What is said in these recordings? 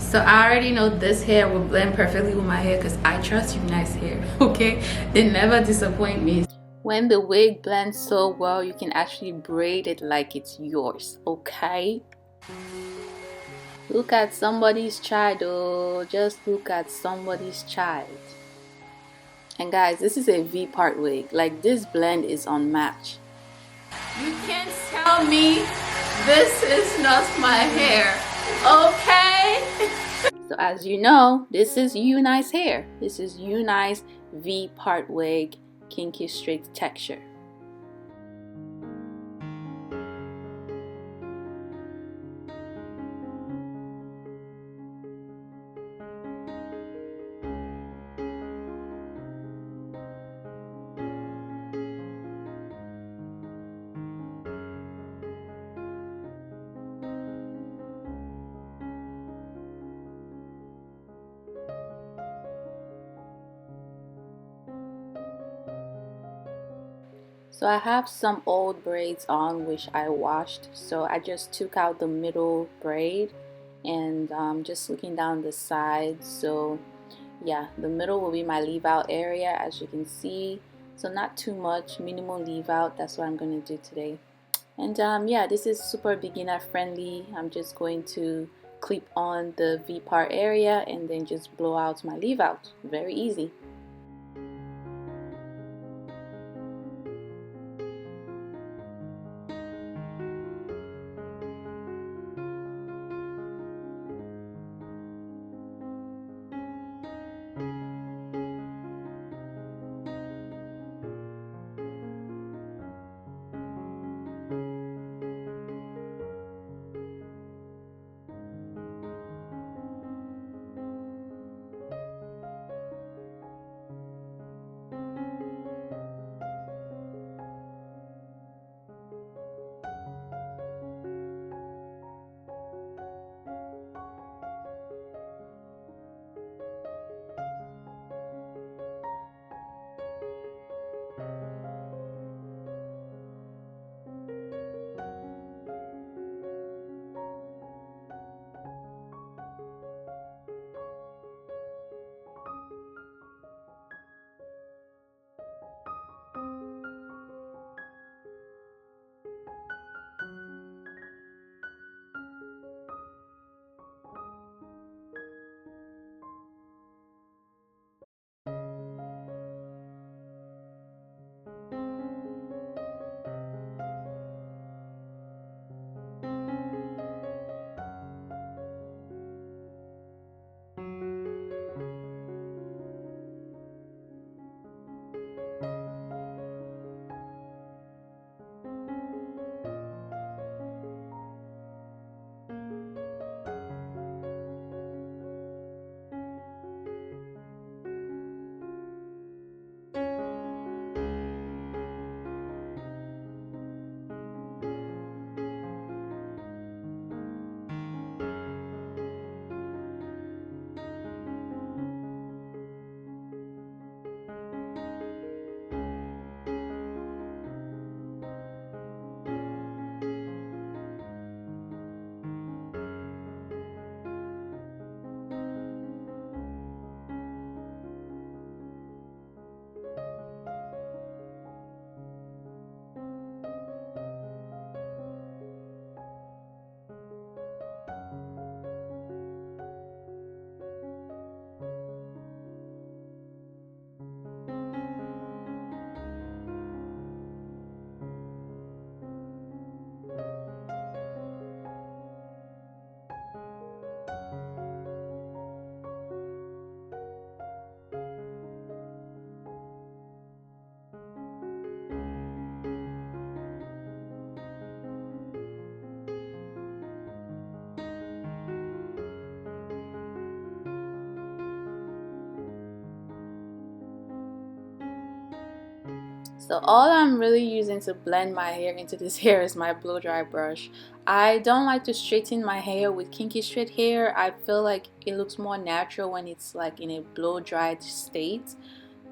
So I already know this hair will blend perfectly with my hair because I trust Unice hair, okay? They never disappoint me. When the wig blends so well, you can actually braid it like it's yours, okay? Look at somebody's child, oh, just look at somebody's child. And guys, this is a V-part wig. Like, this blend is unmatched. You can't tell me this is not my hair, okay? So as you know, this is Unice hair. This is Unice V-part wig, kinky straight texture. So I have some old braids on which I washed. So I just took out the middle braid and just looking down the sides. So yeah, the middle will be my leave out area, as you can see. So not too much, minimal leave out. That's what I'm going to do today. And yeah, this is super beginner friendly. I'm just going to clip on the V-part area and then just blow out my leave out. Very easy. So all I'm really using to blend my hair into this hair is my blow dry brush. I don't like to straighten my hair with kinky straight hair. I feel like it looks more natural when it's like in a blow dried state.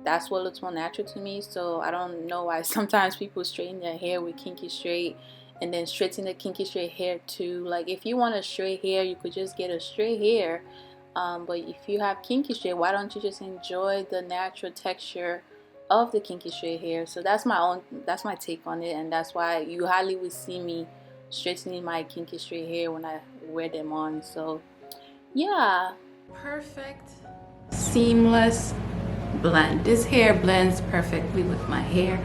That's what looks more natural to me. So I don't know why sometimes people straighten their hair with kinky straight and then straighten the kinky straight hair too. Like if you want a straight hair, you could just get a straight hair, but if you have kinky straight, why don't you just enjoy the natural texture of the kinky straight hair? So that's my take on it, and that's why you hardly will see me straightening my kinky straight hair when I wear them on. So yeah, perfect seamless blend. This hair blends perfectly with my hair,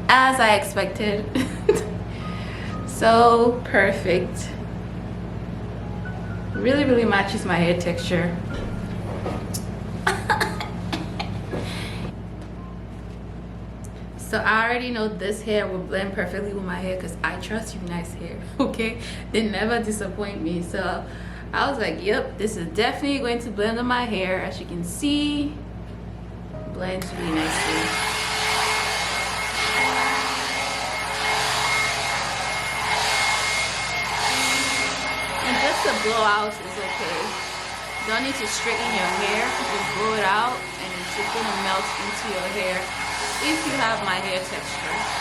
as I expected. So perfect. Really matches my hair texture. So I already know this hair will blend perfectly with my hair because I trust Unice hair. Okay, they never disappoint me. So I was like, yep, this is definitely going to blend with my hair. As you can see, blends really nicely. And just the blowout is okay. Don't need to straighten your hair. Just blow it out and it's just gonna melt into your hair if you have my hair texture.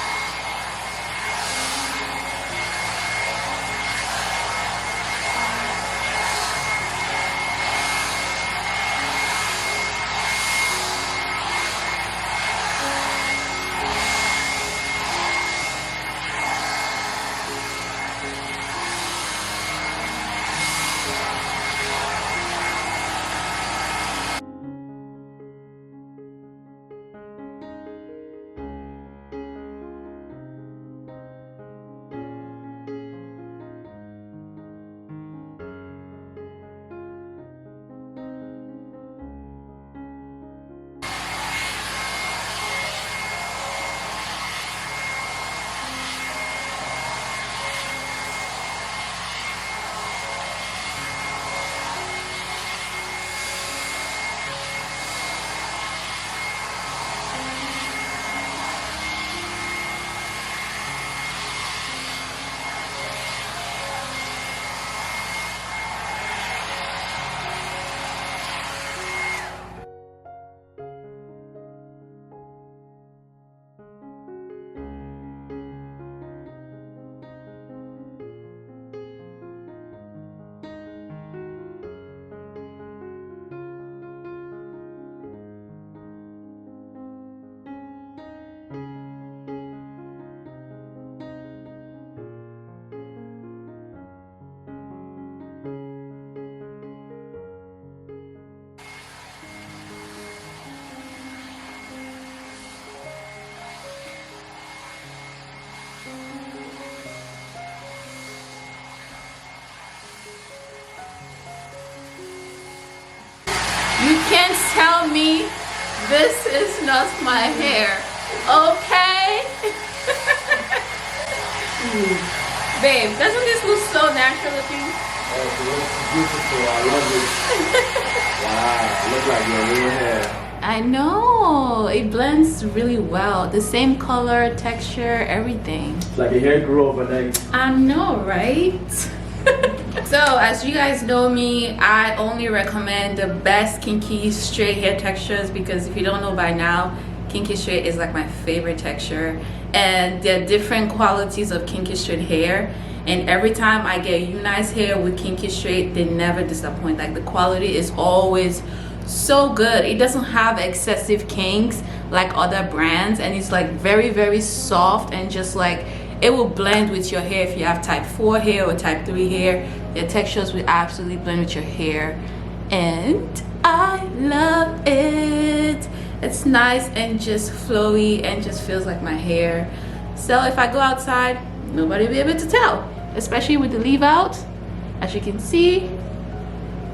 You can't tell me this is not my hair, okay? Babe, doesn't this look so natural looking? Oh, it looks beautiful. I love it. Wow, it looks like your real hair. I know, it blends really well. The same color, texture, everything. It's like your hair grew overnight. I know, right? So as you guys know me, I only recommend the best kinky straight hair textures, because if you don't know by now, kinky straight is like my favorite texture, and there are different qualities of kinky straight hair, and every time I get Unice hair with kinky straight, they never disappoint. Like the quality is always so good. It doesn't have excessive kinks like other brands, and it's like very soft, and just like it will blend with your hair. If you have type 4 hair or type 3 hair, the textures will absolutely blend with your hair, and I love it. It's nice and just flowy and just feels like my hair. So if I go outside, nobody will be able to tell, especially with the leave out. As you can see,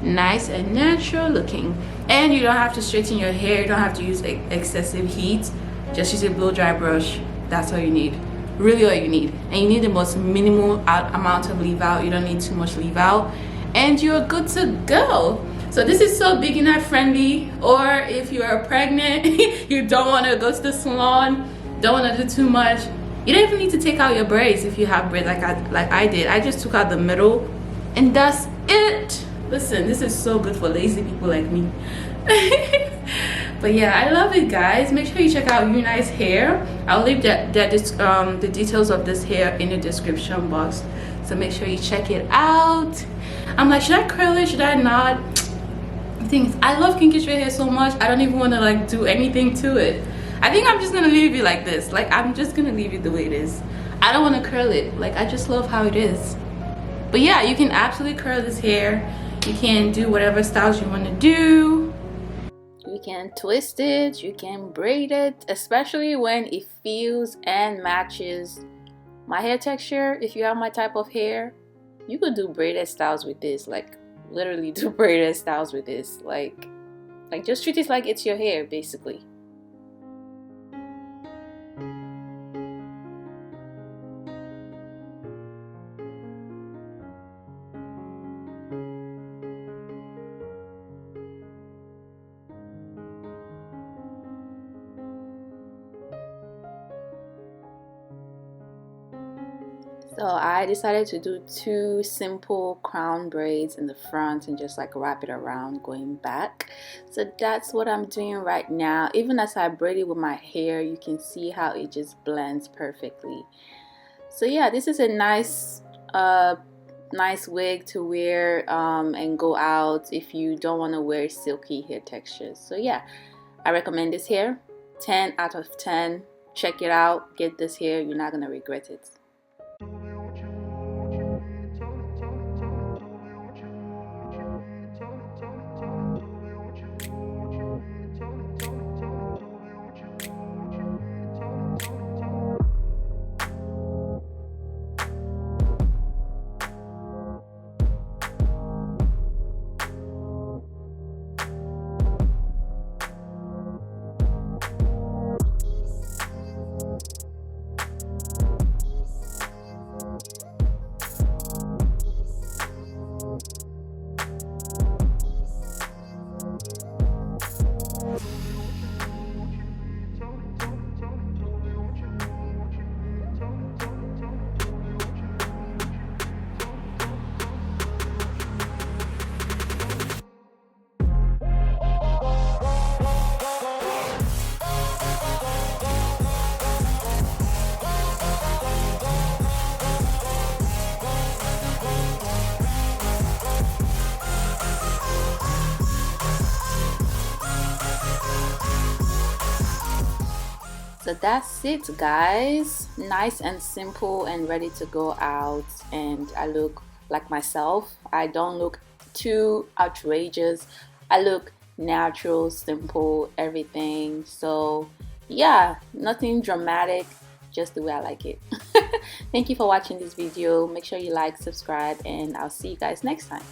nice and natural looking, and you don't have to straighten your hair. You don't have to use excessive heat. Just use a blow dry brush. That's all you need, really all you need. And you need the most minimal amount of leave out. You don't need too much leave out, and you're good to go. So this is so beginner friendly, or if you are pregnant, you don't want to go to the salon, don't want to do too much. You don't even need to take out your braids if you have braids like I did. I just took out the middle, and that's it. Listen, this is so good for lazy people like me. But yeah, I love it, guys. Make sure you check out Unice hair. I'll leave the details of this hair in the description box, so make sure you check it out. I'm like, should I curl it, should I not? The thing is, I love kinky straight hair so much, I don't even want to like do anything to it. I think I'm just gonna leave it like this. Like, I'm just gonna leave it the way it is. I don't want to curl it. Like, I just love how it is. But yeah, you can absolutely curl this hair. You can do whatever styles you want to do. You can twist it, you can braid it, especially when it feels and matches my hair texture. If you have my type of hair, you could do braided styles with this. Like, literally do braided styles with this. Like just treat it like it's your hair, basically. So I decided to do 2 simple crown braids in the front and just like wrap it around going back. So that's what I'm doing right now. Even as I braid it with my hair, you can see how it just blends perfectly. So yeah, this is a nice wig to wear and go out if you don't want to wear silky hair textures. So yeah, I recommend this hair. 10 out of 10. Check it out. Get this hair. You're not gonna regret it. So that's it, guys. Nice and simple and ready to go out, and I look like myself. I don't look too outrageous. I look natural, simple, everything. So yeah, nothing dramatic, just the way I like it. Thank you for watching this video. Make sure you like, subscribe, and I'll see you guys next time.